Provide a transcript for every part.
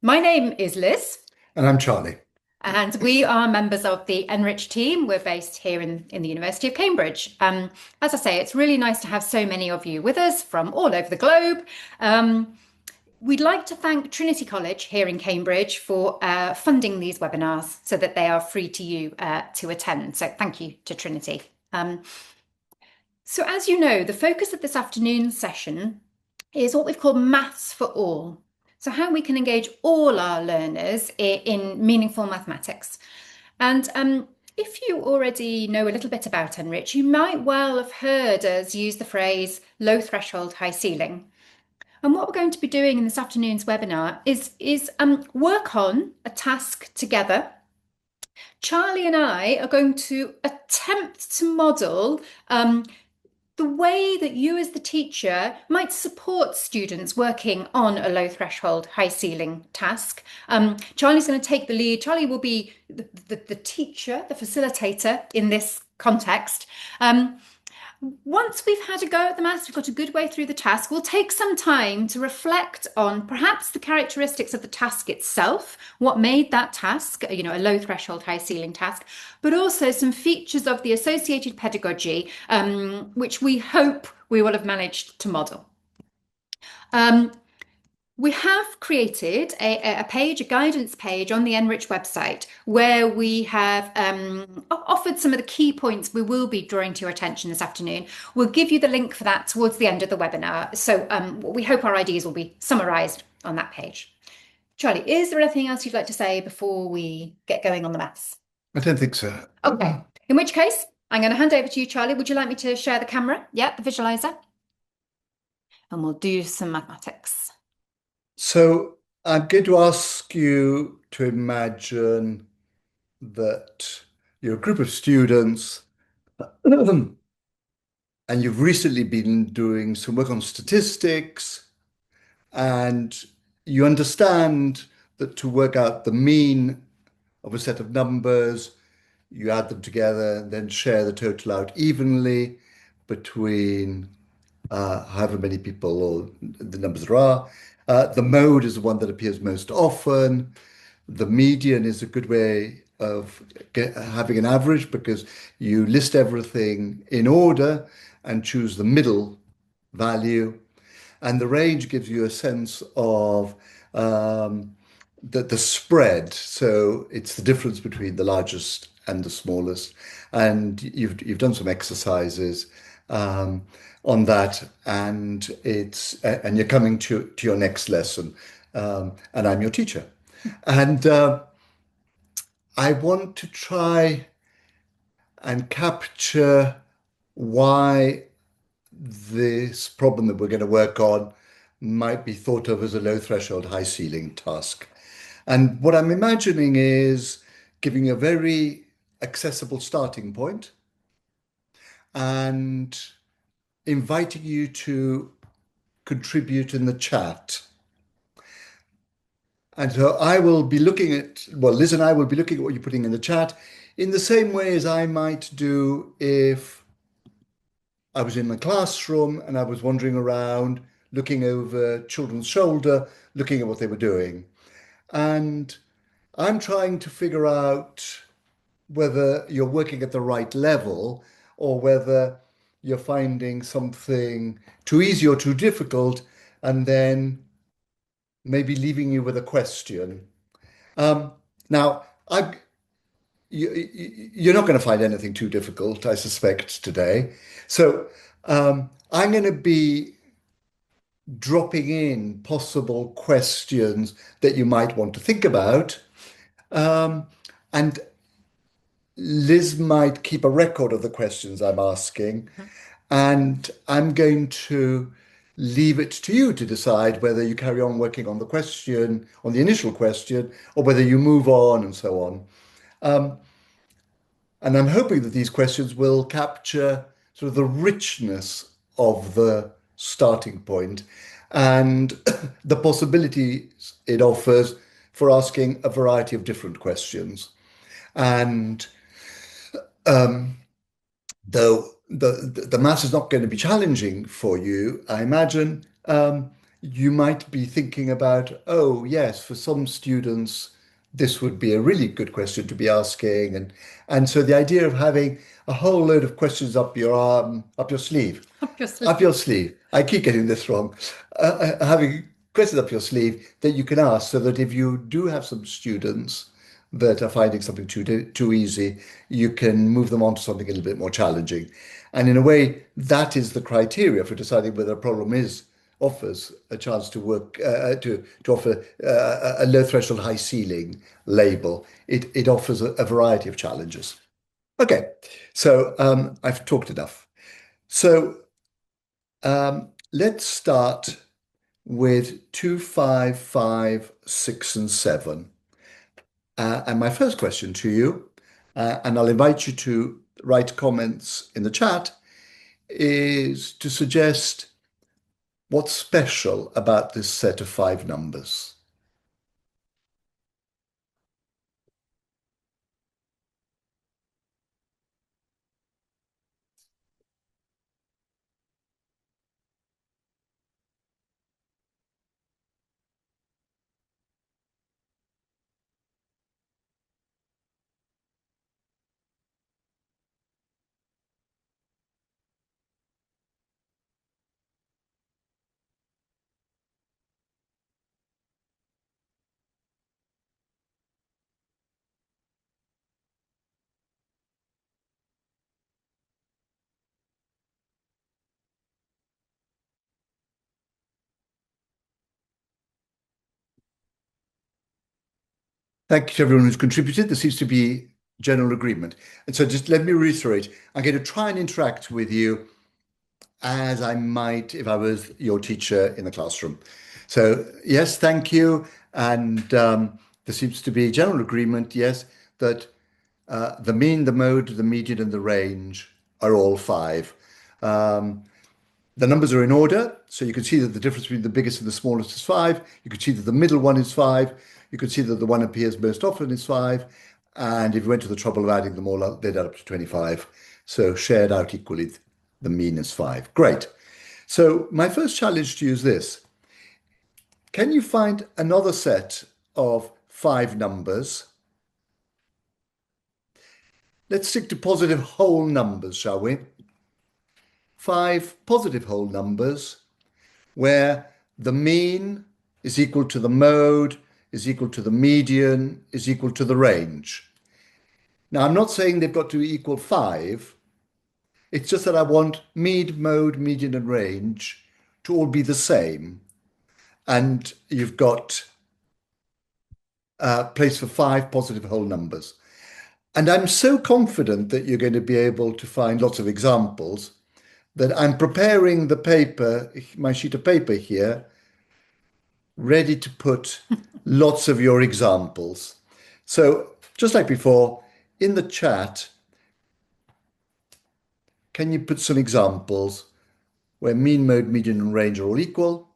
My name is Liz, And I'm Charlie. and we are members of the NRICH team. We're based here in the University of Cambridge. As I say, it's really nice to have so many of you with us from all over the globe. Um, we'd like to thank Trinity College here in Cambridge for funding these webinars so that they are free to you to attend. So thank you to Trinity. So as you know, the focus of this afternoon's session is what we've called Maths for All. So how we can engage all our learners in meaningful mathematics. And if you already know a little bit about NRICH, you might well have heard us use the phrase low threshold, high ceiling. And what we're going to be doing in this afternoon's webinar is work on a task together. Charlie and I are going to attempt to model the way that you as the teacher might support students working on a low threshold, high ceiling task. Charlie's going to take the lead. Charlie will be the teacher, the facilitator in this context. Once we've had a go at the maths, we've got a good way through the task, we'll take some time to reflect on perhaps the characteristics of the task itself, what made that task, a low threshold, high ceiling task, but also some features of the associated pedagogy, which we hope we will have managed to model. We have created a page, a guidance page on the NRICH website where we have offered some of the key points we will be drawing to your attention this afternoon. We'll give you the link for that towards the end of the webinar. So we hope our ideas will be summarised on that page. Charlie, is there anything else you'd like to say before we get going on the maths? I don't think so. Okay, in which case, I'm going to hand over to you, Charlie. Would you like me to share the camera? Yeah, the visualizer. And we'll do some mathematics. So I'm going to ask you to imagine that you're a group of students and you've recently been doing some work on statistics, and you understand that to work out the mean of a set of numbers, you add them together and then share the total out evenly between however many people or the numbers there are. The mode is the one that appears most often. The median is a good way of having an average because you list everything in order and choose the middle value. And the range gives you a sense of the spread. So it's the difference between the largest and the smallest. And you've done some exercises on that, and you're coming to your next lesson, and I'm your teacher, and I want to try and capture why this problem that we're going to work on might be thought of as a low threshold, high ceiling task. And what I'm imagining is giving a very accessible starting point and inviting you to contribute in the chat. And so I will be looking at, well, Liz and I will be looking at what you're putting in the chat in the same way as I might do if I was in the classroom and I was wandering around, looking over children's shoulder, looking at what they were doing. And I'm trying to figure out whether you're working at the right level or whether you're finding something too easy or too difficult, and then maybe leaving you with a question. Now, you're not going to find anything too difficult, I suspect, today. So I'm going to be dropping in possible questions that you might want to think about. And Liz might keep a record of the questions I'm asking, and I'm going to leave it to you to decide whether you carry on working on the question, on the initial question, or whether you move on and so on. And I'm hoping that these questions will capture sort of the richness of the starting point and the possibilities it offers for asking a variety of different questions. And though the maths is not going to be challenging for you, I imagine you might be thinking about, oh, yes, for some students, this would be a really good question to be asking. And so the idea of having a whole load of questions up your arm, up your sleeve, up Obviously. your sleeve. I keep getting this wrong. Having questions up your sleeve that you can ask so that if you do have some students that are finding something too easy, you can move them on to something a little bit more challenging. And in a way, that is the criteria for deciding whether a problem is offers a chance to work to offer a low threshold, high ceiling label. It offers a variety of challenges. Okay, so I've talked enough. So let's start with 2, 5, 5, 6, and 7. And my first question to you, and I'll invite you to write comments in the chat, is to suggest what's special about this set of five numbers. Thank you to everyone who's contributed. There seems to be general agreement. And so just let me reiterate, I'm going to try and interact with you as I might if I was your teacher in the classroom. So yes, thank you. And there seems to be general agreement, yes, that the mean, the mode, the median, and the range are all five. The numbers are in order, so you can see that the difference between the biggest and the smallest is five. You can see that the middle one is five. You can see that the one appears most often is five. And if you went to the trouble of adding them all up, they'd add up to 25. So shared out equally, the mean is five. Great. So my first challenge to you is this. Can you find another set of five numbers? Let's stick to positive whole numbers, shall we? Five positive whole numbers where the mean is equal to the mode, is equal to the median, is equal to the range. Now, I'm not saying they've got to equal five. It's just that I want mean, mode, median, and range to all be the same. And you've got place for five positive whole numbers. And I'm so confident that you're going to be able to find lots of examples that I'm preparing the paper, my sheet of paper here, ready to put lots of your examples. So just like before, in the chat, can you put some examples where mean, mode, median, and range are all equal?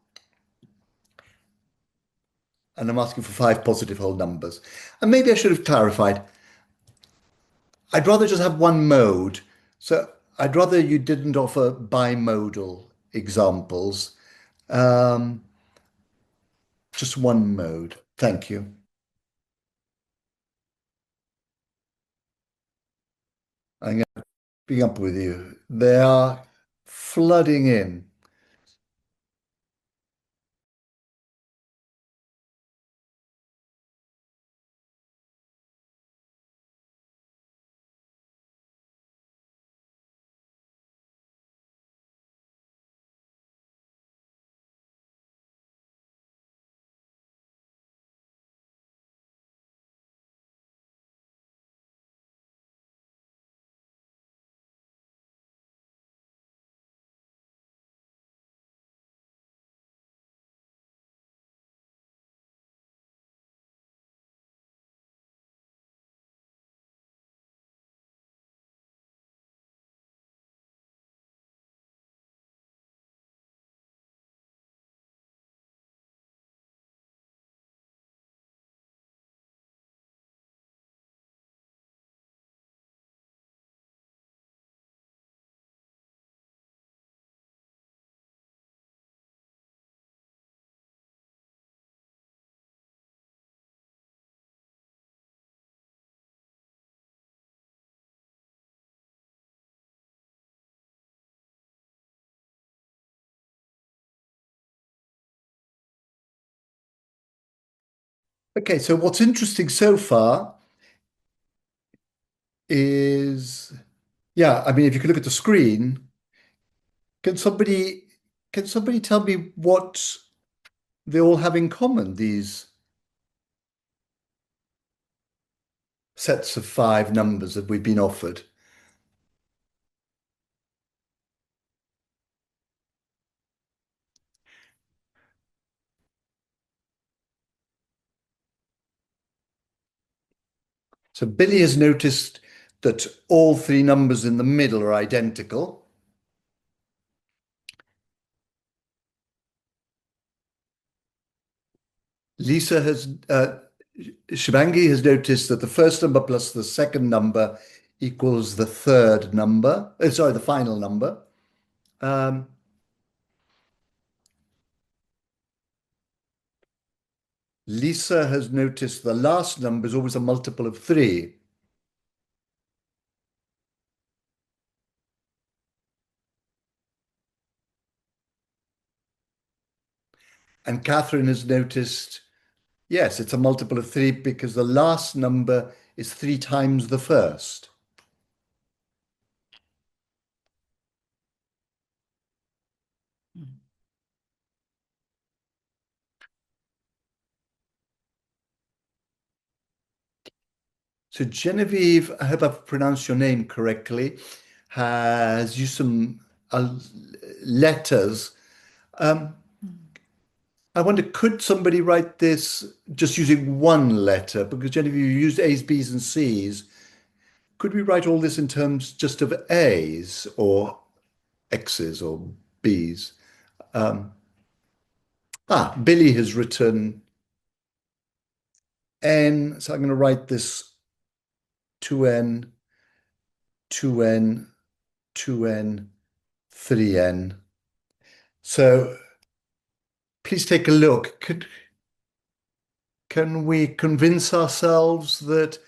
And I'm asking for five positive whole numbers. And maybe I should have clarified. I'd rather just have one mode. So I'd rather you didn't offer bimodal examples. Um, just one mode. Thank you. I'm going to be up with you. They are flooding in. Okay, so what's interesting so far is, yeah, I mean, if you could look at the screen, can somebody can somebody tell me what they all have in common, these sets of five numbers that we've been offered? So Billy has noticed that all three numbers in the middle are identical. Lisa has, Shivangi has noticed that the first number plus the second number equals the third number. Sorry, the final number. Um, Lisa has noticed the last number is always a multiple of three. And Catherine has noticed, yes, it's a multiple of three because the last number is three times the first. So Genevieve, I hope I've pronounced your name correctly, has used some letters. Um, I wonder, could somebody write this just using one letter? Because Genevieve, you used A's, B's, and C's. Could we write all this in terms just of A's or X's or B's? Um, Billy has written N, so I'm going to write this 2N, 2N, 2N, 3N. So please take a look. Can we convince ourselves that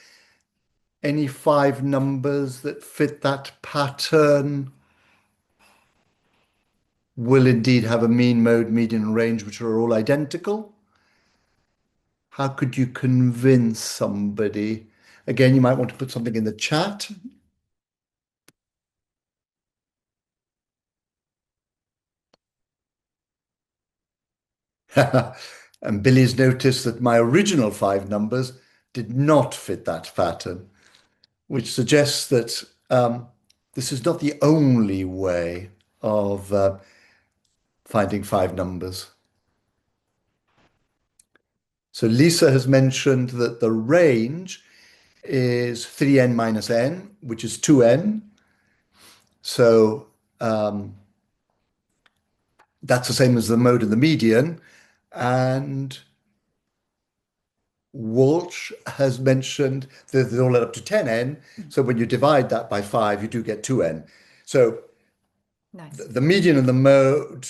any five numbers that fit that pattern will indeed have a mean, mode, median, and range, which are all identical? How could you convince somebody? Again, you might want to put something in the chat. And Billy's noticed that my original five numbers did not fit that pattern, which suggests that this is not the only way of finding five numbers. So Lisa has mentioned that the range is 3n minus n, which is 2n. So that's the same as the mode and the median. And Walsh has mentioned that they all add up to 10n. So when you divide that by 5, you do get 2n. So Nice. the median and the mode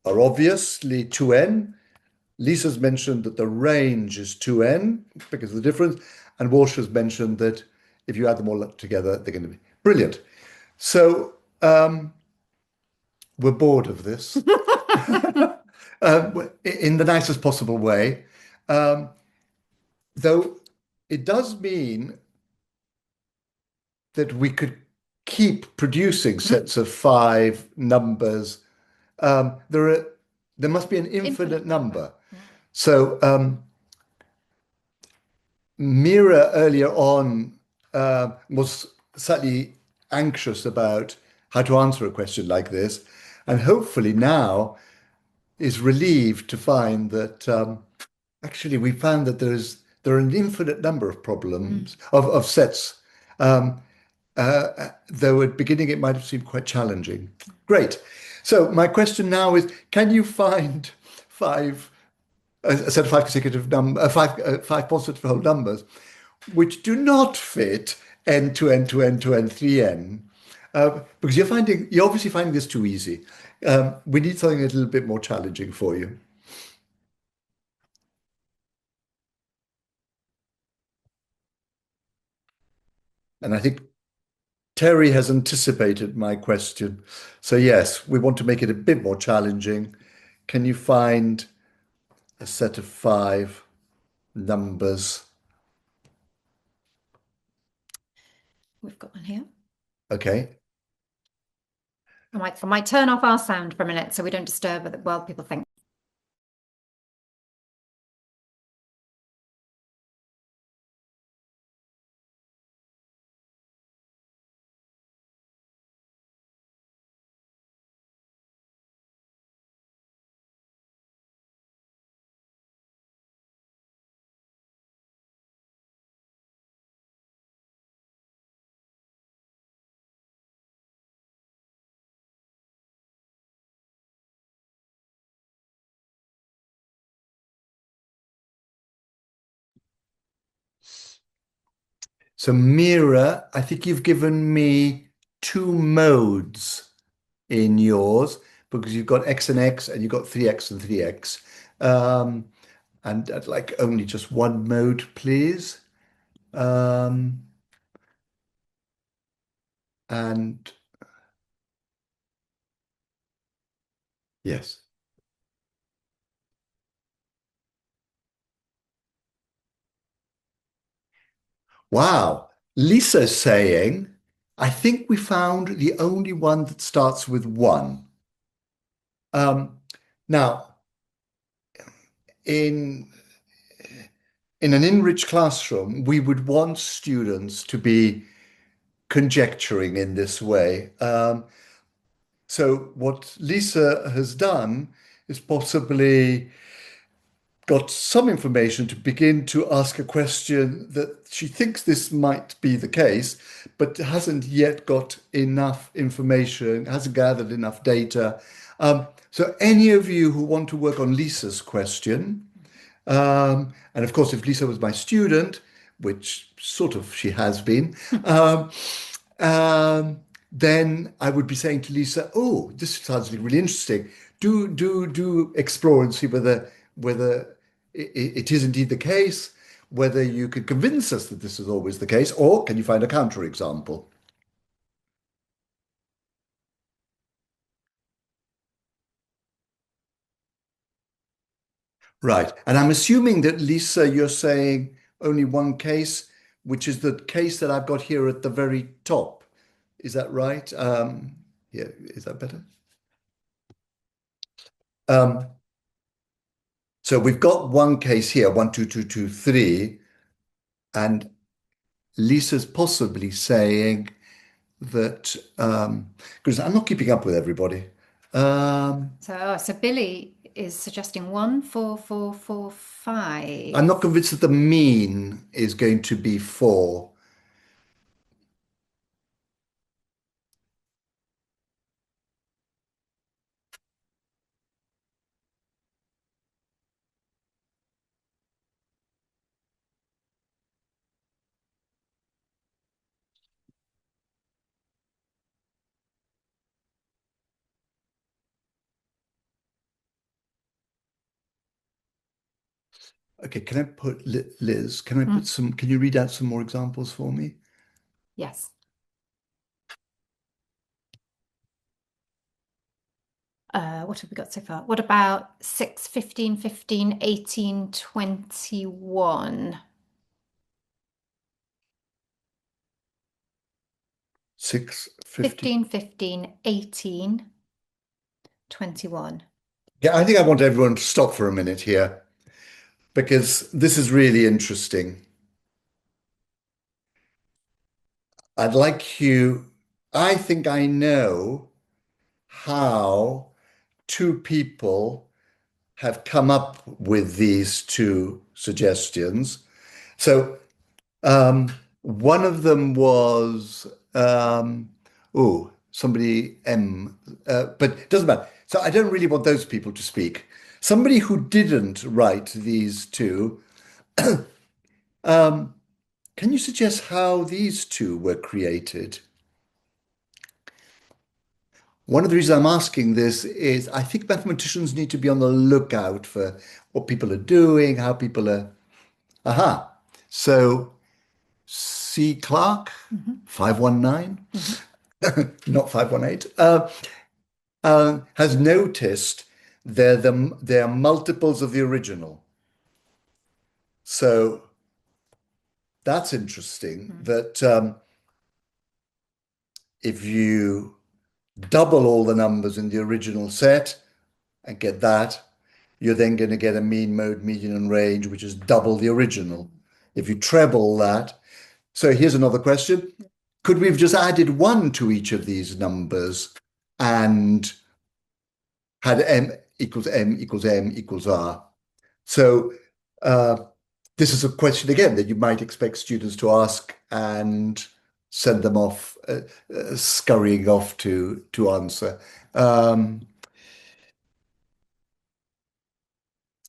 are obviously 2n. Lisa's mentioned that the range is 2n because of the difference. And Walsh has mentioned that if you add them all up together, they're going to be brilliant. So we're bored of this in the nicest possible way. Though it does mean that we could keep producing sets of five numbers. There must be an infinite Infinite number. number. So Mira earlier on was slightly anxious about how to answer a question like this, and hopefully now is relieved to find that actually we found that there are an infinite number of problems of sets. Though at beginning it might have seemed quite challenging. Great. So my question now is: can you find five a set of five consecutive five positive whole numbers which do not fit n to n to n to n 3n? Because you're obviously finding this too easy. We need something a little bit more challenging for you. And I think Terry has anticipated my question. So yes, we want to make it a bit more challenging. Can you find a set of five numbers. We've got one here. Okay. I might turn off our sound for a minute so we don't disturb it while people think. So Mira, I think you've given me two modes in yours because you've got x and you've got 3x and 3x. Um, and I'd like only just one mode, please. Um, and yes. Wow. Lisa's saying, I think we found the only one that starts with one. Um, now, in in an NRICH classroom, we would want students to be conjecturing in this way. So what Lisa has done is possibly got some information to begin to ask a question that she thinks this might be the case, but hasn't yet got enough information, hasn't gathered enough data. So any of you who want to work on Lisa's question, and of course, if Lisa was my student, which sort of she has been, um, then I would be saying to Lisa, "Oh, this sounds really interesting. Do explore and see whether it is indeed the case, whether you could convince us that this is always the case, or can you find a counterexample?" Right. And I'm assuming that Lisa, you're saying only one case, which is the case that I've got here at the very top. Is that right? Yeah, is that better? Um, so we've got one case here, 12223, and Lisa's possibly saying that because I'm not keeping up with everybody. So Billy is suggesting 14445. I'm not convinced that the mean is going to be 4. Okay, can I put Liz, can I put some, can you read out some more examples for me? Yes. What have we got so far? What about 6, 15, 15, 18, 21? 6, 50. 15, 15, 18, 21. Yeah, I think I want everyone to stop for a minute here because this is really interesting. I'd like you, I think I know how two people have come up with these two suggestions. So one of them was somebody but it doesn't matter. So I don't really want those people to speak. Somebody who didn't write these two, can you suggest how these two were created? One of the reasons I'm asking this is I think mathematicians need to be on the lookout for what people are doing, how people are. Aha. So C. Clark, 519, not 518, has noticed they're multiples of the original. So that's interesting Mm. that if you double all the numbers in the original set and get that, you're then going to get a mean, mode, median, and range, which is double the original. If you treble that, so here's another question. Could we have just added one to each of these numbers and had m equals m equals r? So uh, this is a question again that you might expect students to ask and send them off, scurrying off to answer. Um,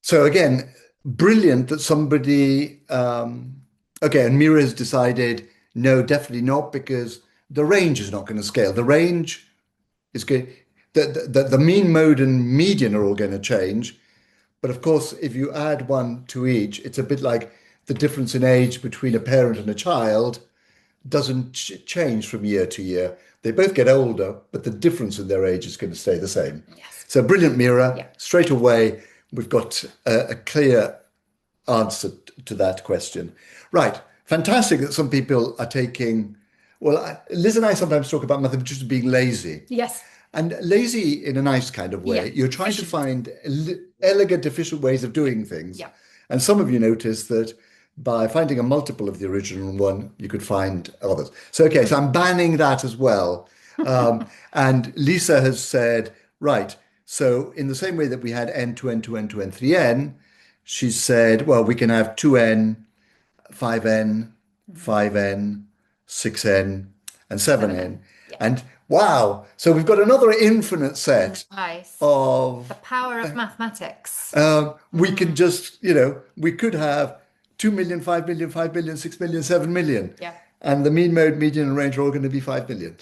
so again, brilliant that somebody, okay, and Mira has decided, no, definitely not, because the range is not going to scale. The range is going, the mean, mode, and median are all going to change. But of course, if you add one to each, it's a bit like the difference in age between a parent and a child doesn't change from year to year. They both get older, but the difference in their age is going to stay the same. Yes. So brilliant, Mira. Yeah. Straight away, we've got a clear answer to that question. Right. Fantastic that some people are taking. Well, Liz and I sometimes talk about mathematicians being lazy. Yes. And lazy in a nice kind of Yeah. way. You're trying to Efficient. find elegant, efficient ways of doing things. Yeah. And some of you notice that by finding a multiple of the original one, you could find others. So, okay, so I'm banning that as well. And Lisa has said, right, so in the same way that we had n to n to n to n 3n, she said, well, we can have 2n, 5n, Mhm. 5n, 6n, and 7n. 7N. Yeah. And wow, so we've got another infinite set Nice. The of, power of mathematics. we can Mm. just, we could have 2 million, 5 million, 5 million, 6 million, 7 million. Yeah. And the mean, mode, median, and range are all going to be 5 million.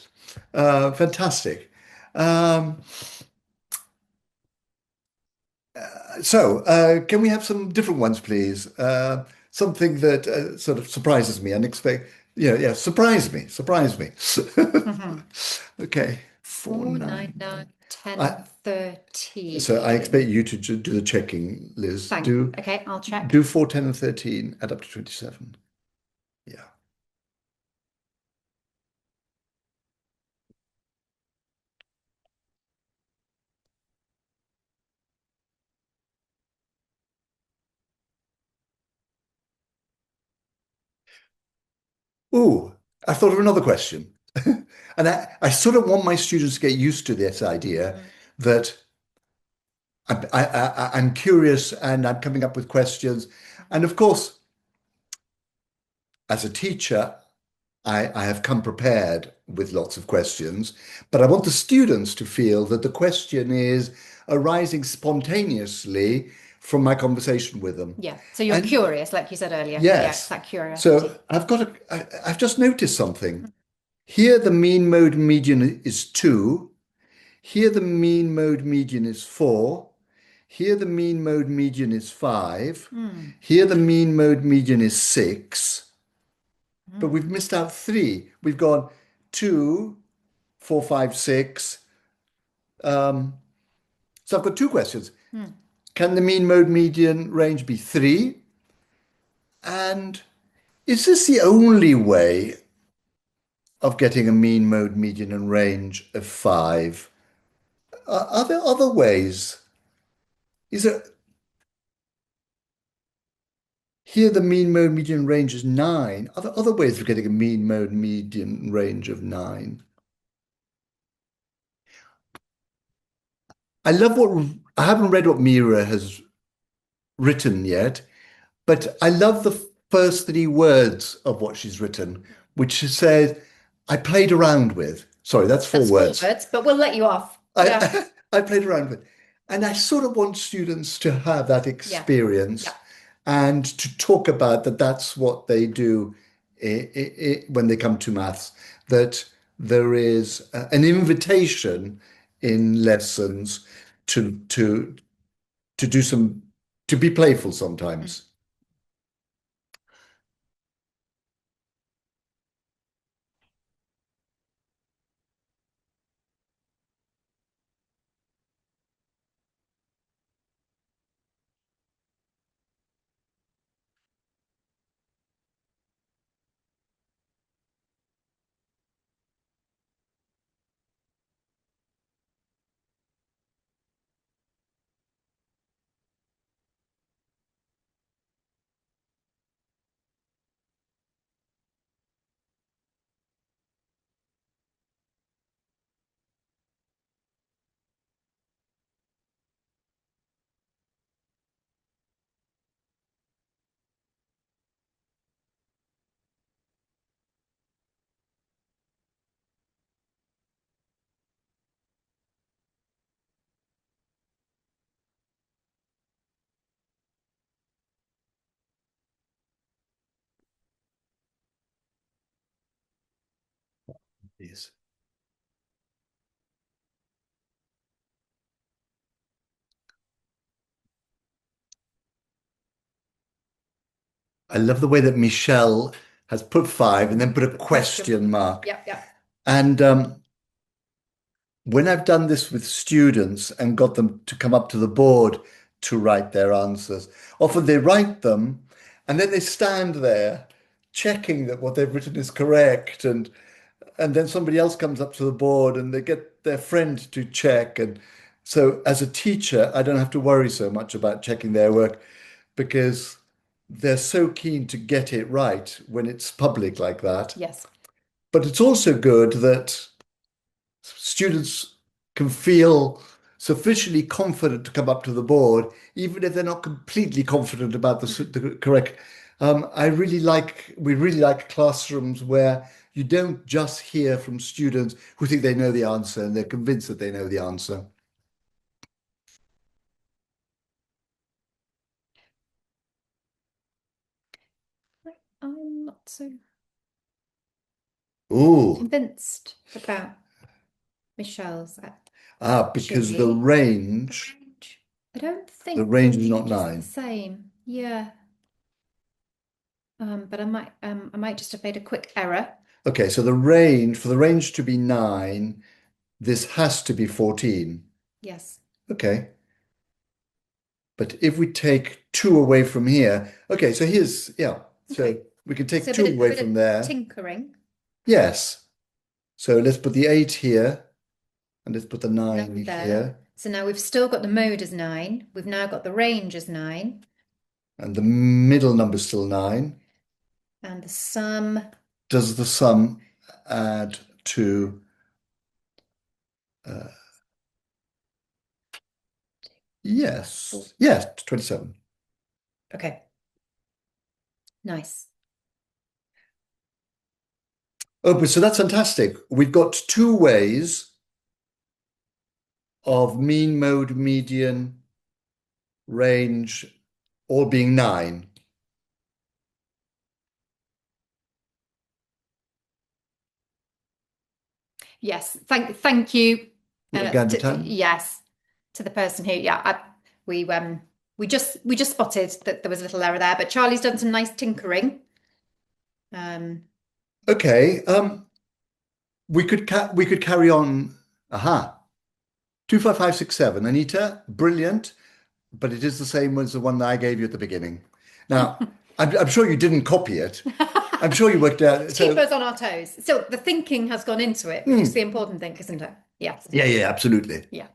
Fantastic. Um, so, can we have some different ones, please? Something that sort of surprises me, unexpected. Yeah, surprise me. Mhm. Okay, four, 4, 9, nine. 9, 10, I, and so I 13. expect you to do the checking, Liz. Thank. Do Okay, I'll check. do 4, 10, and 13 add up to 27. Yeah. Ooh, I thought of another question. And I sort of want my students to get used to this idea Mm. that I'm curious and I'm coming up with questions. And of course, as a teacher, I have come prepared with lots of questions, but I want the students to feel that the question is arising spontaneously from my conversation with them. Yeah. So you're And curious, like you said earlier. Yeah, it's yes, that curiosity. so I've just noticed something. Here, the mean mode median is 2. Here, the mean mode median is 4. Here, the mean mode median is 5. Mm. Here, the mean mode median is 6. But Mm. we've missed out 3. We've gone 2, 4, 5, 6. Um, so I've got two questions. Mm. Can the mean mode median range be 3? And is this the only way of getting a mean mode median and range of 5? Are there other ways? Is there here the mean mode median range is 9? Are there other ways of getting a mean mode median range of 9? I love what I haven't read what Mira has written yet, but I love the first 3 words of what she's written, which says, I played around with. Sorry, that's 4 That's 4 words. words, but we'll let you off. Yeah. I, I played around with. And I sort of want students to have that Yeah. experience Yeah. and to talk about that that's what they do when they come to maths, that there is an invitation in lessons to to do some to be playful Mm. sometimes. Please. I love the way that Michelle has put 5 and then put a Question. question mark. Yep, yep. And when I've done this with students and got them to come up to the board to write their answers, often they write them and then they stand there checking that what they've written is correct. And then somebody else comes up to the board and they get their friend to check. And so as a teacher, I don't have to worry so much about checking their work because they're so keen to get it right when it's public like that. Yes. But it's also good that students can feel sufficiently confident to come up to the board, even if they're not completely confident about the correct. We really like classrooms where you don't just hear from students who think they know the answer and they're convinced that they know the answer. I'm not so Ooh, convinced about Michelle's, because the actually. range, I don't the think the range is not range is the 9. same. Yeah. But I might just have made a quick error. Okay, so the range, for the range to be 9, this has to be 14. Yes. Okay. But if we take 2 away from here, okay, so here's, yeah, so Okay. we can take So 2 a away bit of from there. tinkering. Yes. So let's put the 8 here and let's put the 9 None there. here. So now we've still got the mode as 9. We've now got the range as 9. And the middle number's still 9. And the sum. Does the sum add to, uh, yes, yes, 27. Okay. Nice. Oh, but so that's fantastic. We've got 2 ways of mean, mode, median, range, all being 9. Yes. Thank you. Gandertown? Yes, to the person who, yeah, we we just spotted that there was a little error there, but Charlie's done some nice tinkering. Um, Okay, we could carry on. Aha. 25567. Anita, brilliant, but it is the same as the one that I gave you at the beginning. Now, I'm sure you didn't copy it. I'm sure you worked out. to keep So, us on our toes. So the thinking has gone into it, which is the important thing, isn't it? Yes. yeah, yeah, absolutely. Yeah.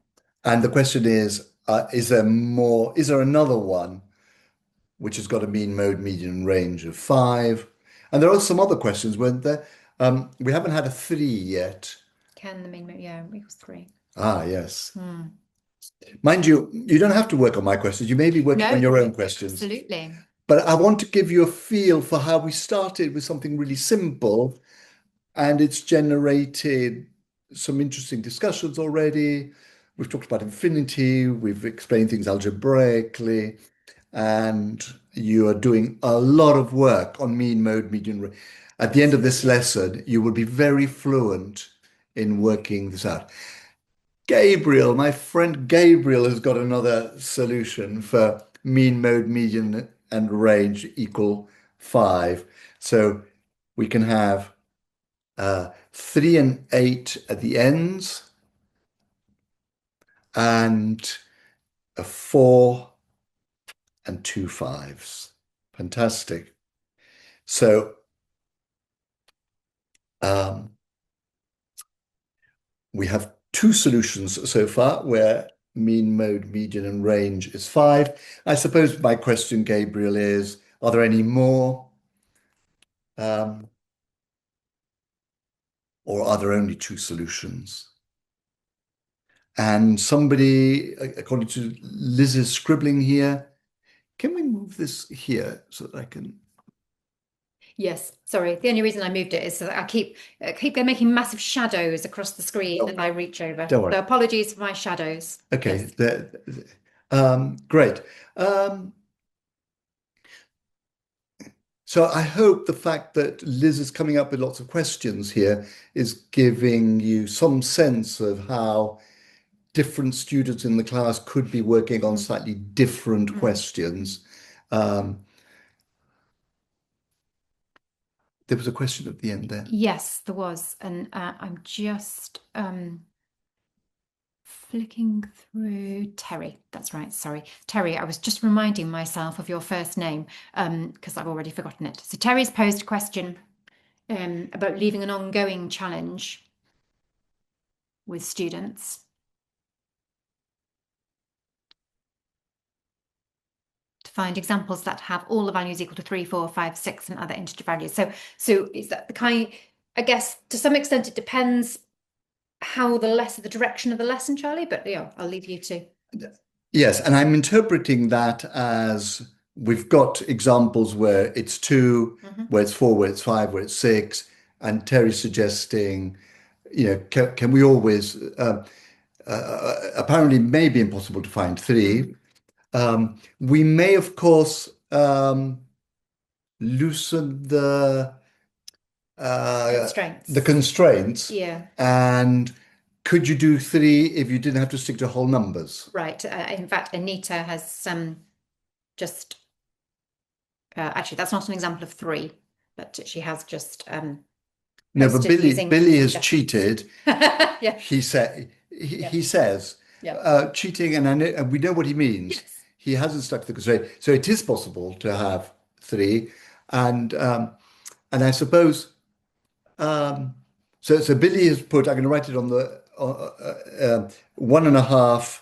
And the question is there another one which has got a mean, mode, median, range of 5? And there are some other questions, weren't there? We haven't had a 3 yet. Can the mean, yeah, equals 3. Ah, yes. Hmm. Mind you, you don't have to work on my questions. You may be working on No, your own questions. absolutely. But I want to give you a feel for how we started with something really simple and it's generated some interesting discussions already. We've talked about infinity, we've explained things algebraically, and you are doing a lot of work on mean, mode, median. At the end of this Absolutely. lesson, you will be very fluent in working this out. Gabriel, my friend Gabriel has got another solution for mean, mode, median, and range equal 5. So we can have 3 and 8 at the ends and a 4 and 2 5s. Fantastic. So um, we have 2 solutions so far where mean, mode, median, and range is 5. I suppose my question, Gabriel, is, are there any more? Um, or are there only 2 solutions? And somebody, according to Liz's scribbling here, can we move this here so that I can? Yes, sorry. The only reason I moved it is so that I keep making massive shadows across the screen as I reach over. Don't worry. So apologies for my shadows. Okay, Yes. great. Um, So I hope the fact that Liz is coming up with lots of questions here is giving you some sense of how different students in the class could be working on Mm, slightly different mm. questions. Um, there was a question at the end there. Yes, there was, and I'm just flicking through Terry. That's right. Sorry, Terry. I was just reminding myself of your first name because I've already forgotten it. So Terry's posed a question about leaving an ongoing challenge with students. To find examples that have all the values equal to 3, 4, 5, 6, and other integer values. So is that the kind? I guess to some extent it depends how the direction of the lesson, Charlie. But yeah, I'll leave you to. Yes, and I'm interpreting that as we've got examples where it's 2, Mhm. where it's 4, where it's 5, where it's 6, and Terry's suggesting, can we always, apparently may be impossible to find 3. We may, of course, loosen the Constraints. constraints, Yeah, and could you do 3 if you didn't have to stick to whole numbers? right. In fact, Anita has just actually that's not an example of 3, but she has just No, but posted using Billy has suggestions. cheated. Yeah, He yeah, says yeah. cheating, and we know what he means. Yes. He hasn't stuck to the constraint, so it is possible to have 3, and I suppose so. Billy has put. I'm going to write it on the 1.5,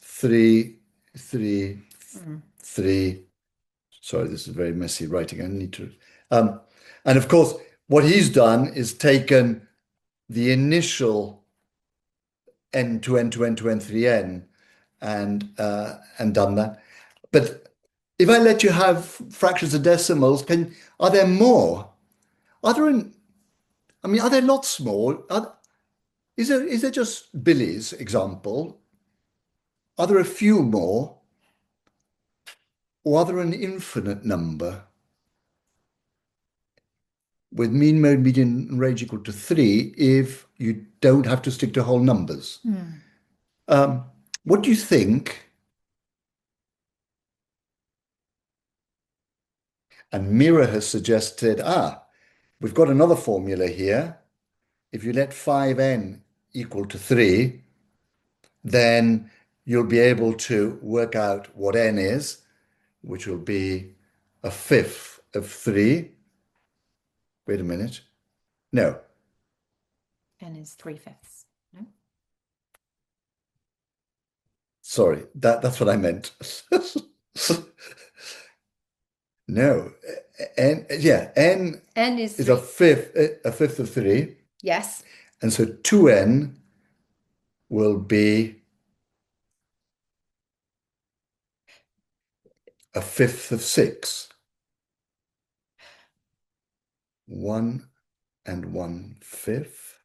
3, 3, Mm. 3. Sorry, this is very messy writing. I need to. Um, and of course, what he's done is taken the initial n to n to n to n 3n and done that. But if I let you have fractions and decimals, are there more? Are there I mean, are there lots more? Is there just Billy's example? Are there a few more? Or are there an infinite number with mean, mode, median, and range equal to 3 if you don't have to stick to whole numbers? Mm. What do you think? And Mira has suggested, we've got another formula here. If you let 5n equal to 3, then you'll be able to work out what n is, which will be a fifth of 3. Wait a minute. No, N is 3/5. No? sorry, that's what I meant. No, n N is is 3. a fifth of 3, Yes. and so 2n will be a fifth of 6. 1 and 1/5.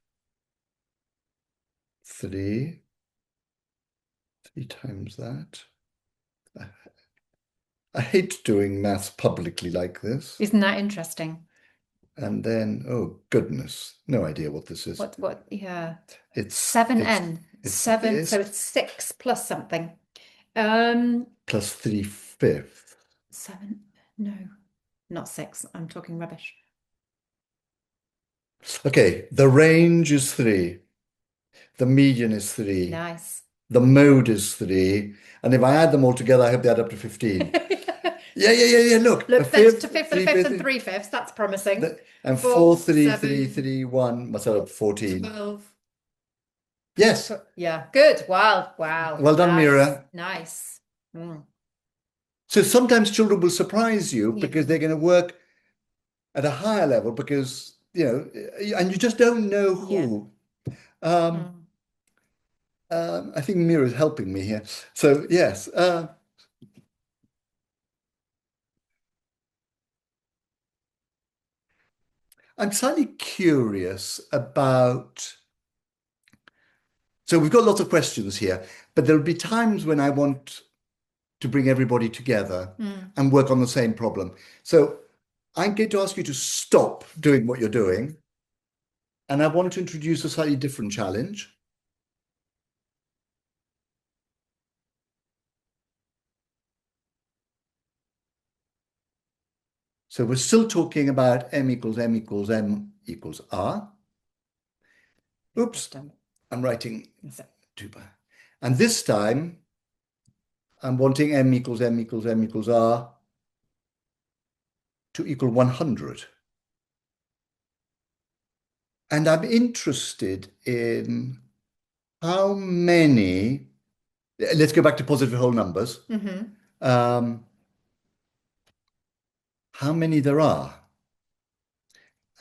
3 times that. I hate doing maths publicly like this. Isn't that interesting? And then, oh goodness, no idea what this is. What, yeah. It's 7n. it's 7, so this it's 6 plus something. Um, plus 3/5. 7, no, not 6. I'm talking rubbish. Okay, the range is 3. The median is 3. Nice. The mode is 3. And if I add them all together, I hope they add up to 15. Yeah. Look, a Look, that's to fifth, fifth and a three fifth and fifths, 3/5. That's promising. and 4, 4, 3, 3, 7, 3, 1 must add up 14. 12. Yes. Yeah, good. Wow, wow. Well done, Nice, Mira. nice. Mm. So sometimes children will surprise you Yeah, because they're going to work at a higher level because, and you just don't know yeah. who. Um, Mm. I think Mira is helping me here. So yes, I'm slightly curious about. So we've got lots of questions here, but there'll be times when I want to bring everybody together Mm. and work on the same problem. So I'm going to ask you to stop doing what you're doing, and I want to introduce a slightly different challenge. So we're still talking about m equals m equals m equals r. Oops, I'm writing too bad. And this time, I'm wanting m equals m equals m equals r to equal 100. And I'm interested in how many, let's go back to positive whole numbers, how many there are.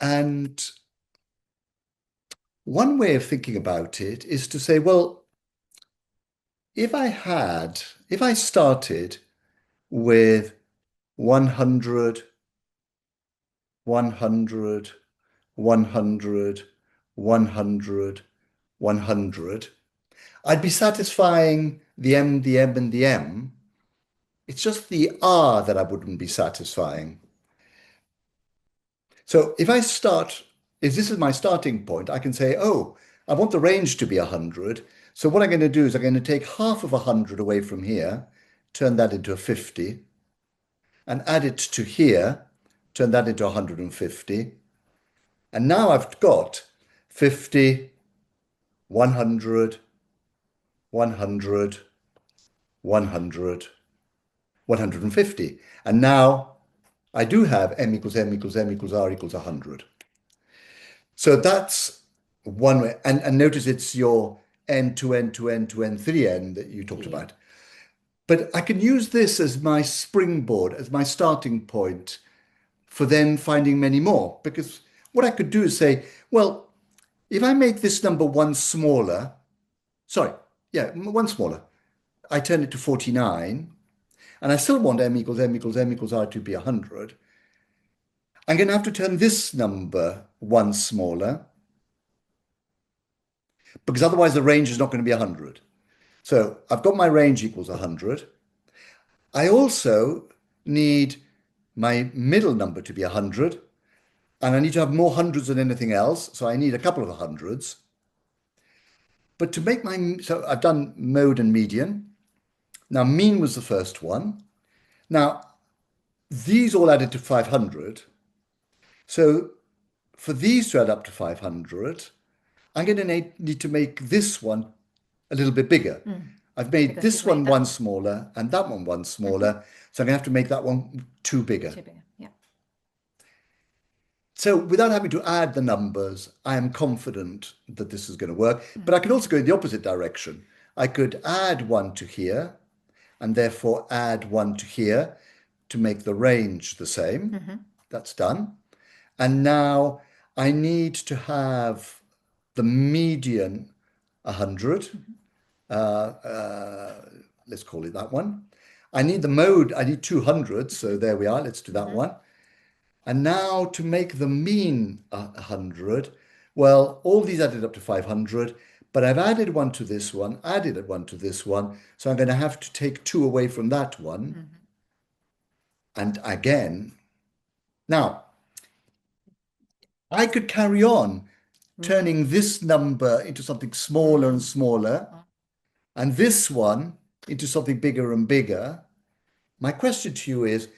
And one way of thinking about it is to say, well, if I started with 100, 100, 100, 100, 100, I'd be satisfying the m, the m, and the m. It's just the r that I wouldn't be satisfying. So if this is my starting point, I can say, oh, I want the range to be 100. So what I'm going to do is I'm going to take half of 100 away from here, turn that into a 50, and add it to here, turn that into 150. And now I've got 50, 100, 100, 100, 150. And now I do have m equals m equals m equals r equals 100. So that's one way. And notice it's your n to n to n to n 3n that you talked about. But I can use this as my springboard, as my starting point for then finding many more. Because what I could do is say, well, if I make this number one smaller, one smaller, I turn it to 49, and I still want m equals m equals m equals r to be 100. I'm going to have to turn this number one smaller, because otherwise the range is not going to be 100. So I've got my range equals 100. I also need my middle number to be 100, and I need to have more hundreds than anything else, so I need a couple of hundreds. But to make so I've done mode and median. Now mean was the first one. Now these all added to 500. So for these to add up to 500, I'm going to need to make this one a little bit bigger. I've made this one smaller and that one smaller. So I'm going to have to make that one two bigger. Yeah. So without having to add the numbers, I am confident that this is going to work. But I could also go in the opposite direction. I could add one to here and therefore add one to here to make the range the same. That's done. And now I need to have the median 100. Let's call it that one. I need the mode, I need 200. So there we are. Let's do that one. And now to make the mean 100, well, all these added up to 500, but I've added one to this one, added one to this one. So I'm going to have to take 2 away from that one. And again, now I could carry on turning this number into something smaller and smaller, and this one into something bigger and bigger. My question to you is,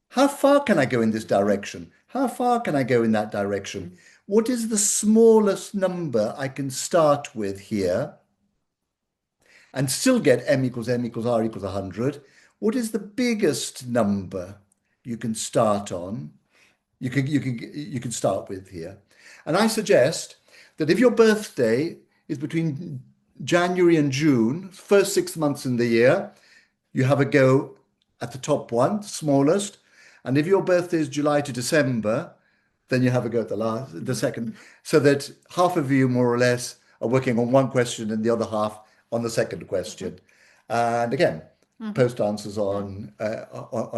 how far can I go in this direction? How far can I go in that direction? What is the smallest number I can start with here and still get m equals r equals 100? What is the biggest number you can start on? You can start with here. And I suggest that if your birthday is between January and June, first 6 months in the year, you have a go at the top one, smallest. And if your birthday is July to December, then you have a go at the second, so that half of you more or less are working on one question and the other half on the second question. And again, post answers on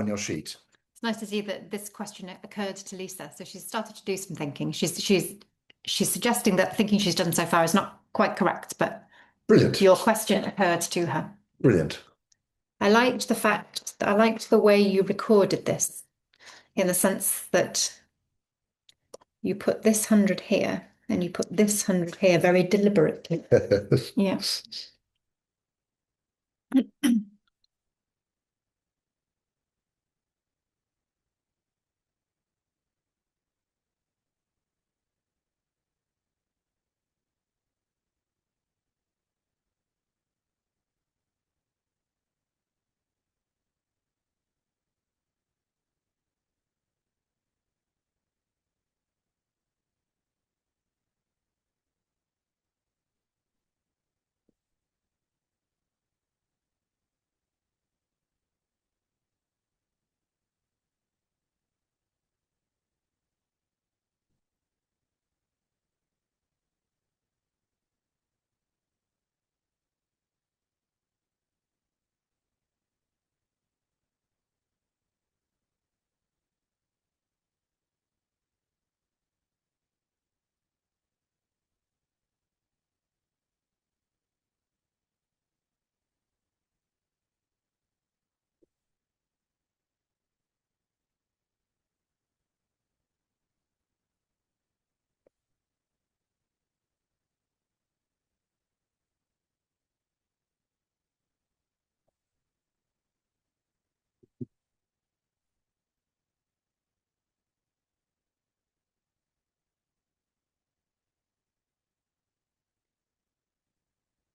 your sheet. It's nice to see that this question occurred to Lisa. So she's started to do some thinking. She's suggesting that thinking she's done so far is not quite correct, but brilliant. Your question occurred to her. Brilliant. I liked the way you recorded this. in the sense that you put this 100 here and you put this 100 here very deliberately. Yeah.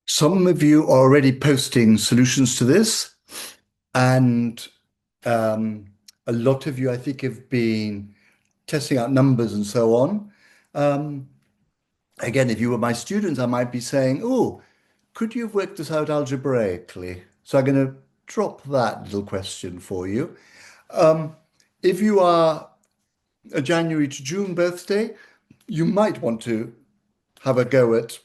Some of you are already posting solutions to this, and um, a lot of you, I think, have been testing out numbers and so on. Um, Again, if you were my students, I might be saying, oh, could you have worked this out algebraically? So I'm going to drop that little question for you. If you are a January to June birthday, you might want to have a go at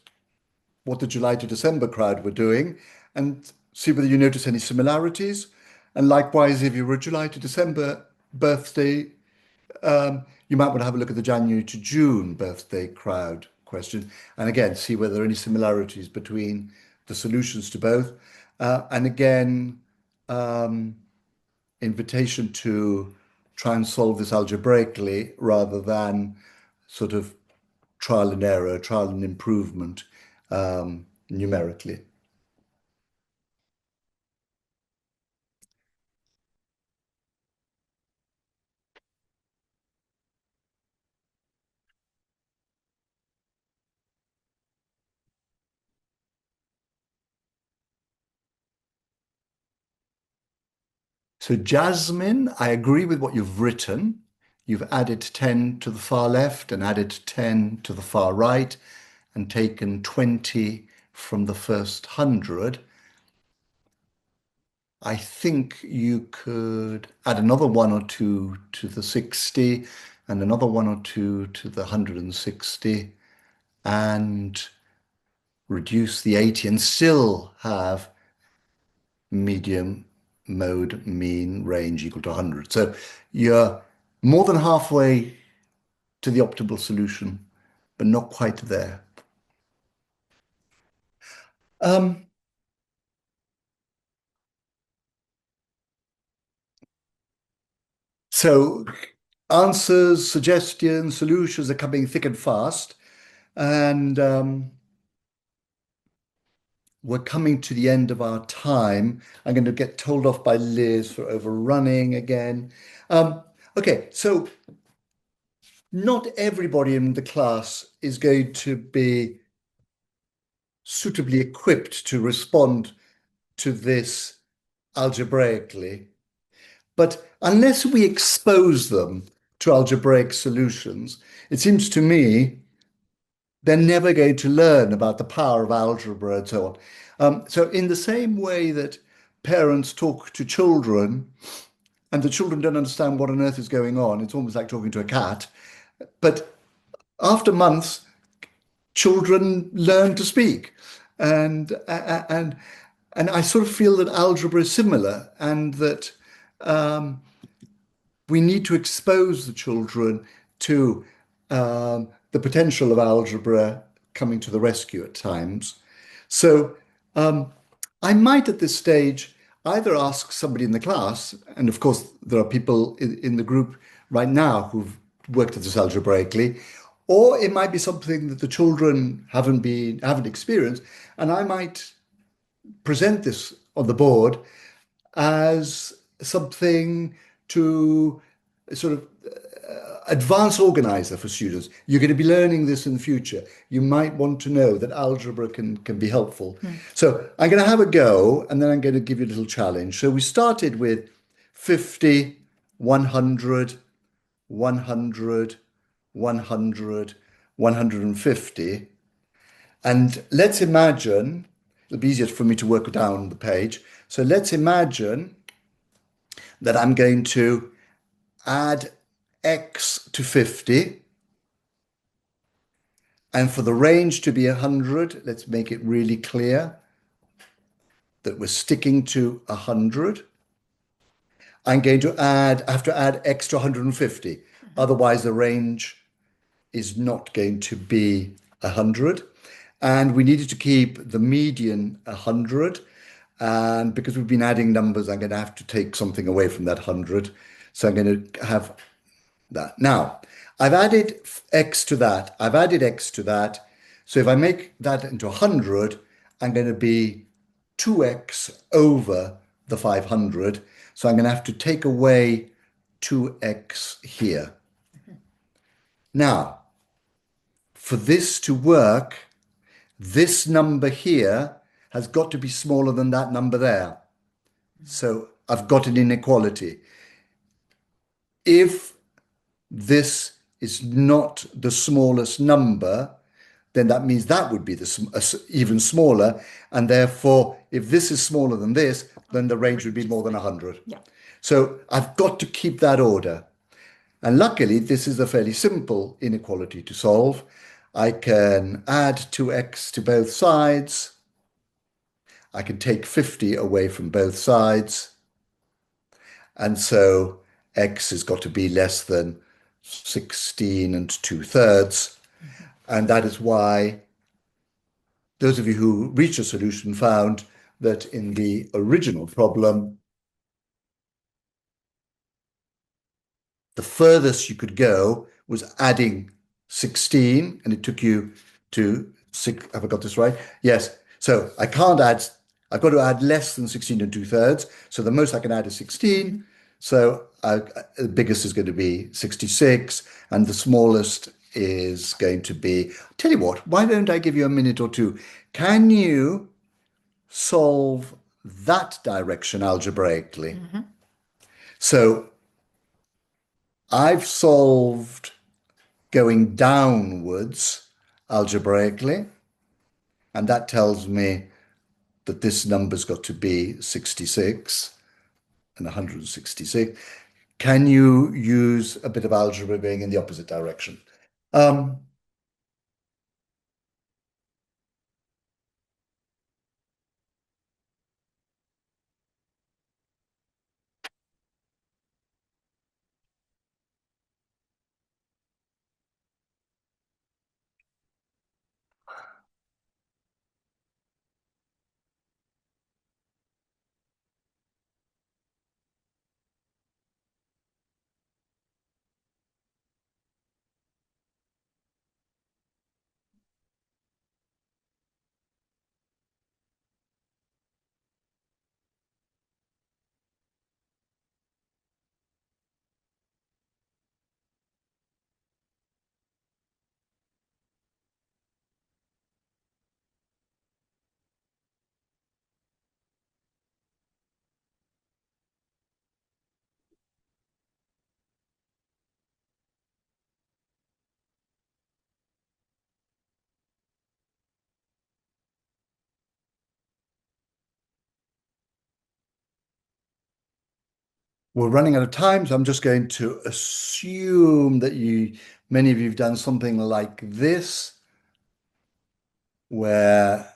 what the July to December crowd were doing and see whether you notice any similarities. And likewise, if you're a July to December birthday, you might want to have a look at the January to June birthday crowd question. And again, see whether there are any similarities between the solutions to both. And again, invitation to try and solve this algebraically rather than sort of trial and error, trial and improvement numerically. So Jasmine, I agree with what you've written. You've added 10 to the far left and added 10 to the far right and taken 20 from the first 100. I think you could add another one or two to the 60 and another one or two to the 160 and reduce the 80 and still have medium, mode, mean, range equal to 100. So you're more than halfway to the optimal solution, but not quite there. Um, so answers, suggestions, solutions are coming thick and fast, and we're coming to the end of our time. I'm going to get told off by Liz for overrunning again. Okay, so not everybody in the class is going to be suitably equipped to respond to this algebraically. But unless we expose them to algebraic solutions, it seems to me they're never going to learn about the power of algebra and so on. So in the same way that parents talk to children and the children don't understand what on earth is going on, it's almost like talking to a cat. But after months, children learn to speak. And and I sort of feel that algebra is similar and that we need to expose the children to the potential of algebra coming to the rescue at times. So I might at this stage either ask somebody in the class, and of course there are people in the group right now who've worked at this algebraically, or it might be something that the children haven't experienced, and I might present this on the board as something to sort of advanced organizer for students. You're going to be learning this in the future. You might want to know that algebra can be helpful. So I'm going to have a go and then I'm going to give you a little challenge. So we started with 50, 100, 100, 100, 150. And let's imagine, it'll be easier for me to work down the page. So let's imagine that I'm going to add x to 50. And for the range to be 100, let's make it really clear that we're sticking to 100. I'm going to add, I have to add x to 150. Otherwise, the range is not going to be 100. And we needed to keep the median 100. And because we've been adding numbers, I'm going to have to take something away from that 100. So I'm going to have that. Now, I've added x to that. I've added x to that. So if I make that into 100, I'm going to be 2x over the 500. So I'm going to have to take away 2x here. Now, for this to work, this number here has got to be smaller than that number there. So I've got an inequality. If this is not the smallest number, then that means that would be even smaller. And therefore, if this is smaller than this, then the range would be more than 100. Yeah. So I've got to keep that order. And luckily, this is a fairly simple inequality to solve. I can add 2x to both sides. I can take 50 away from both sides. And so x has got to be less than 16 and 2/3. And that is why those of you who reached a solution found that in the original problem, the furthest you could go was adding 16, and it took you to 6. Have I got this right? Yes. So I can't add, I've got to add less than 16 and 2/3. So the most I can add is 16. So the biggest is going to be 66, and the smallest is going to be, tell you what, why don't I give you a minute or two? Can you solve that direction algebraically? So I've solved going downwards algebraically, and that tells me that this number's got to be 66 and 166. Can you use a bit of algebra going in the opposite direction? We're running out of time, so I'm just going to assume that many of you have done something like this, where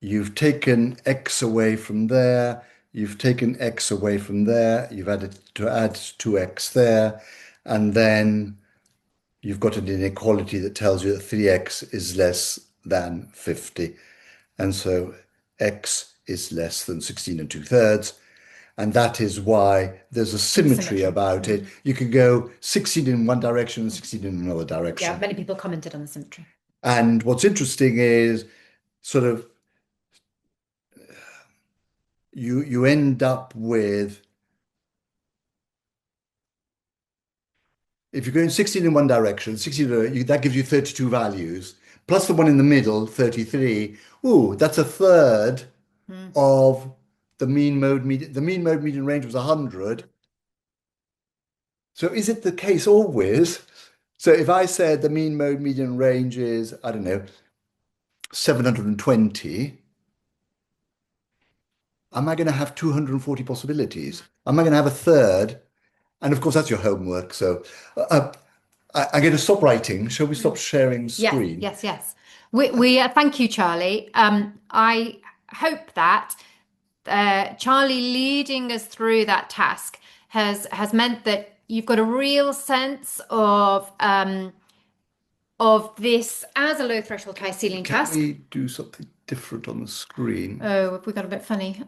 you've taken x away from there, you've taken x away from there, you've added 2x there, and then you've got an inequality that tells you that 3x is less than 50. And so x is less than 16 and 2/3. And that is why there's a symmetry Symmetry. about it. You can go 16 in one direction and 16 in another Yeah, direction. many people commented on the symmetry. And what's interesting is sort of you end up with, if you're going 16 in one direction, 16 that gives you 32 values, plus the one in the middle, 33. Ooh, that's a third of the mean mode median. The mean mode median range was 100. So is it the case always? So if I said the mean mode median range is, I don't know, 720, am I going to have 240 possibilities? Am I going to have a third? And of course, that's your homework. So I'm going to stop writing. Shall we stop sharing Yes, screen? yes, yes. We thank you, Charlie. I hope that Charlie leading us through that task has meant that you've got a real sense of this as a low threshold, high ceiling Can task. we do something different on the screen? Oh, have we got a bit funny?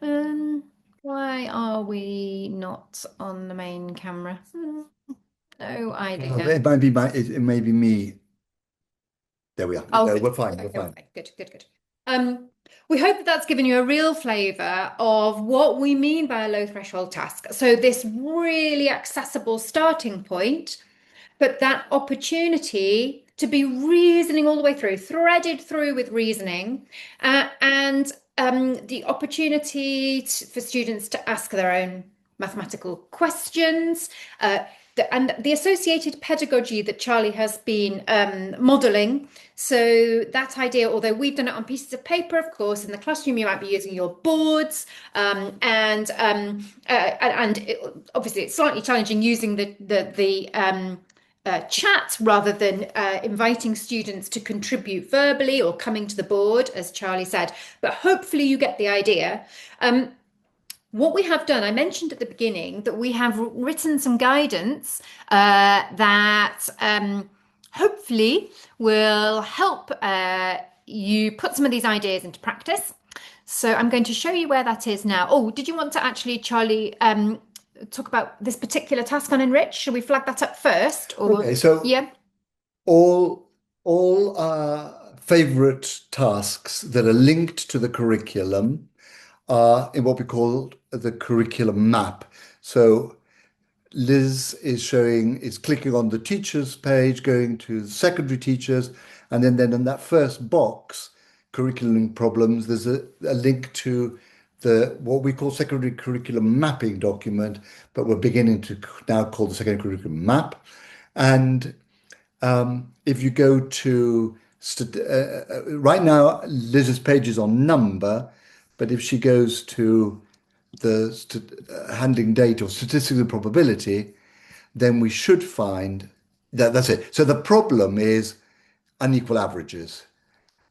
Why are we not on the main camera? No idea. It might be it may be me. There we are. Oh, No, good. we're fine. We're Okay, we're fine. fine. Good, good, good. We hope that that's given you a real flavour of what we mean by a low threshold task. So this really accessible starting point, but that opportunity to be reasoning all the way through, threaded through with reasoning, and the opportunity for students to ask their own mathematical questions, and the associated pedagogy that Charlie has been modelling. So that idea, although we've done it on pieces of paper, of course, in the classroom you might be using your boards, and obviously it's slightly challenging using the chat rather than inviting students to contribute verbally or coming to the board, as Charlie said. But hopefully you get the idea. What we have done, I mentioned at the beginning that we have written some guidance that hopefully will help you put some of these ideas into practice. So I'm going to show you where that is now. Oh, did you want to actually, Charlie, talk about this particular task on NRICH? Should we flag that up first? Or Okay, so yeah, all favorite tasks that are linked to the curriculum are in what we call the curriculum map. So Liz is clicking on the teachers page, going to the secondary teachers, and then in that first box, curriculum problems, there's a link to what we call secondary curriculum mapping document, but we're beginning to now call the secondary curriculum map. And if you go to right now, Liz's page is on number, but if she goes to the handling data or statistical probability, then we should find that's it. So the problem is unequal averages.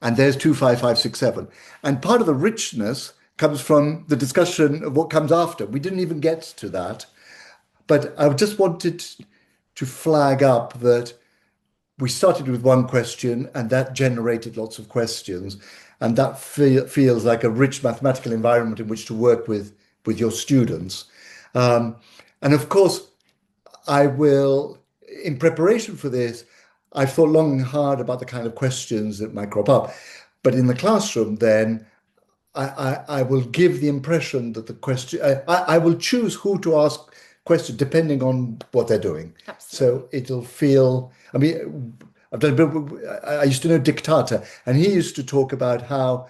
And there's 2, 5, 5, 6, 7. And part of the richness comes from the discussion of what comes after. We didn't even get to that. But I just wanted to flag up that we started with one question and that generated lots of questions. And that feels like a rich mathematical environment in which to work with your students. And of course, I will, in preparation for this, I've thought long and hard about the kind of questions that might crop up. But in the classroom, then I will give the impression that the question, I will choose who to ask questions depending on what they're doing. absolutely. So it'll feel, I mean, I've done a bit, I used to know Dictata, and he used to talk about how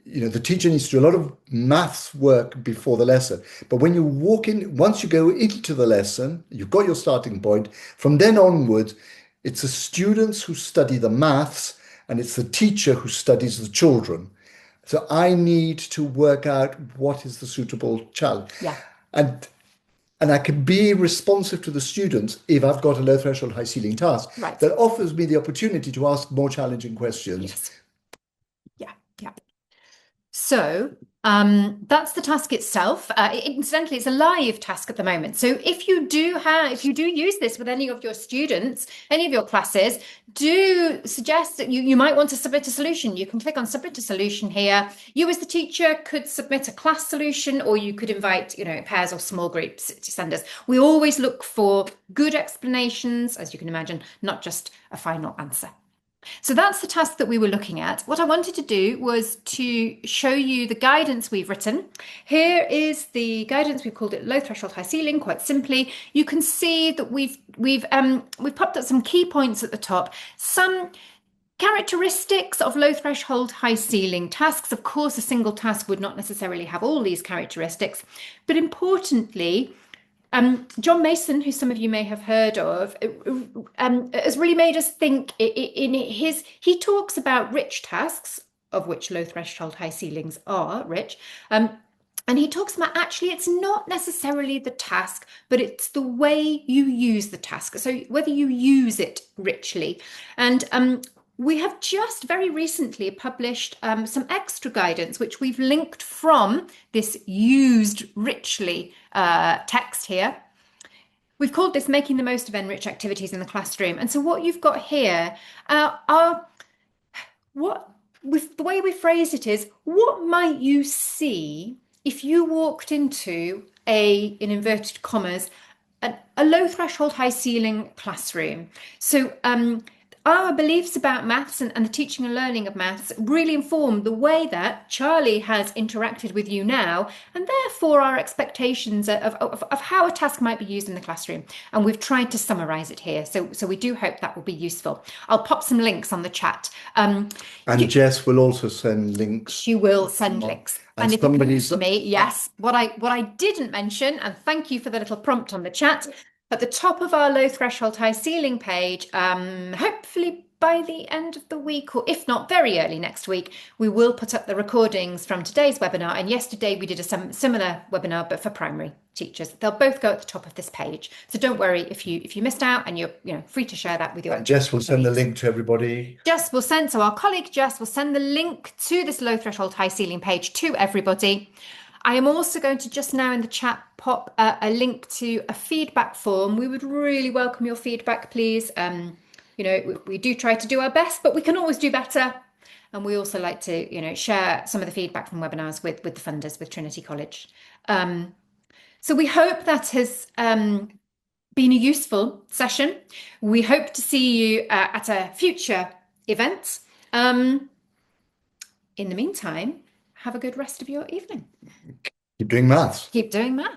the teacher needs to do a lot of maths work before the lesson. But when you walk in, once you go into the lesson, you've got your starting point. From then onwards, it's the students who study the maths and it's the teacher who studies the children. So I need to work out what is the suitable challenge. Yeah. And I can be responsive to the students if I've got a low threshold, high ceiling task Right. that offers me the opportunity to ask more challenging questions. Yes. Yeah. Yeah. So That's the task itself. Incidentally, it's a live task at the moment. So if you do use this with any of your students, any of your classes, do suggest that you might want to submit a solution. You can click on submit a solution here. You as the teacher could submit a class solution, or you could invite, pairs or small groups to send us. We always look for good explanations, as you can imagine, not just a final answer. So that's the task that we were looking at. What I wanted to do was to show you the guidance we've written. Here is the guidance. We've called it low threshold, high ceiling, quite simply. You can see that we've popped up some key points at the top. Some characteristics of low threshold, high ceiling tasks. Of course, a single task would not necessarily have all these characteristics, but importantly, John Mason, who some of you may have heard of, has really made us think he talks about rich tasks, of which low threshold, high ceilings are rich. And he talks about actually it's not necessarily the task, but it's the way you use the task. So whether you use it richly. And we have just very recently published some extra guidance, which we've linked from this used richly text here. We've called this Making the Most of NRICH Activities in the Classroom. And so what you've got here are the way we phrased it is, what might you see if you walked into in inverted commas, a low threshold, high ceiling classroom? So our beliefs about maths and the teaching and learning of maths really inform the way that Charlie has interacted with you now, and therefore our expectations of how a task might be used in the classroom. And we've tried to summarise it here. So we do hope that will be useful. I'll pop some links on the chat. And Jess will also send links. She will send links. And it occurs to me, yes, what I didn't mention, and thank you for the little prompt on the chat, at the top of our low threshold, high ceiling page, hopefully by the end of the week, or if not very early next week, we will put up the recordings from today's webinar. And yesterday we did a similar webinar, but for primary teachers. They'll both go at the top of this page. So don't worry if you missed out, and you're free to share that with your. And Jess will send the link to everybody. So our colleague Jess will send the link to this low threshold, high ceiling page to everybody. I am also going to just now in the chat pop a link to a feedback form. We would really welcome your feedback, please. We do try to do our best, but we can always do better. And we also like to, share some of the feedback from webinars with the funders, with Trinity College. So we hope that has been a useful session. We hope to see you at a future event. In the meantime, have a good rest of your evening. Keep doing maths. Keep doing maths.